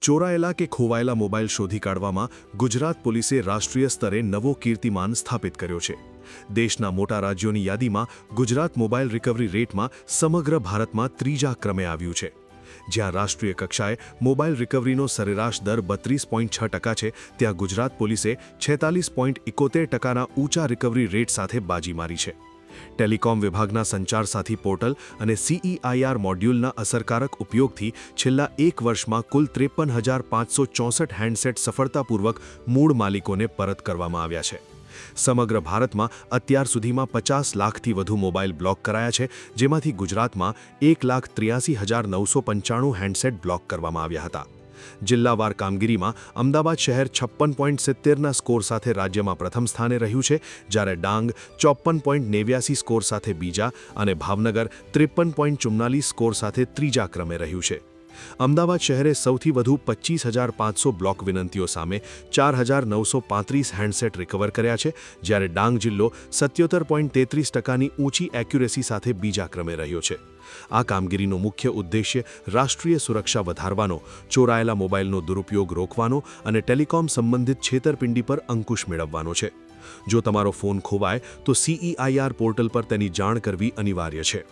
ચોરાયેલા કે ખોવાયેલા મોબાઈલ શોધી કાઢવામાં ગુજરાત પોલીસે રાષ્ટ્રીય સ્તરે નવો કીર્તિમાન સ્થાપિત કર્યો છે। દેશના મોટા રાજ્યોની યાદીમાં ગુજરાત મોબાઈલ રિકવરી રેટમાં સમગ્ર ભારતમાં ત્રીજા ક્રમે આવ્યું છે। જ્યાં રાષ્ટ્રીય કક્ષાએ મોબાઈલ રિકવરીનો સરેરાશ દર 32.6% છે, ત્યાં ગુજરાત પોલીસે 46.71%ના ઊંચા રિકવરી રેટ સાથે બાજી મારી છે। ટેલિકોમ વિભાગના સંચાર સાથી પોર્ટલ અને CEIR મોડ્યુલના અસરકારક ઉપયોગથી છેલ્લા એક વર્ષમાં કુલ 53,564 હેન્ડસેટ સફળતાપૂર્વક મૂળ માલિકોને પરત કરવામાં આવ્યા છે। સમગ્ર ભારતમાં અત્યાર સુધીમાં 50 લાખથી વધુ મોબાઈલ બ્લોક કરાયા છે, જેમાંથી ગુજરાતમાં 1,83,995 હેન્ડસેટ બ્લોક કરવામાં આવ્યા હતા। જિલ્લાવાર કામગીરીમાં અમદાવાદ શહેર 56.70ના સ્કોર સાથે રાજ્યમાં પ્રથમ સ્થાને રહ્યું છે, જ્યારે ડાંગ 54.89 સ્કોર સાથે બીજા અને ભાવનગર 53.44 સ્કોર સાથે ત્રીજા ક્રમે રહ્યું છે। અમદાવાદ શહેરે સૌથી વધુ 25,500 બ્લોક વિનંતીઓ સામે 4,935 હેન્ડસેટ રિકવર કર્યા છે, જ્યારે ડાંગ જિલ્લો 77.33%ની ઊંચી એક્યુરેસી સાથે બીજા ક્રમે રહ્યો છે। આ કામગીરીનો મુખ્ય ઉદ્દેશ્ય રાષ્ટ્રીય સુરક્ષા વધારવાનો, ચોરાયેલા મોબાઈલનો દુરુપયોગ રોકવાનો અને ટેલિકોમ સંબંધિત છેતરપિંડી પર અંકુશ મેળવવાનો છે। જો તમારો ફોન ખોવાય તો CEIR પોર્ટલ પર તેની જાણ કરવી અનિવાર્ય છે।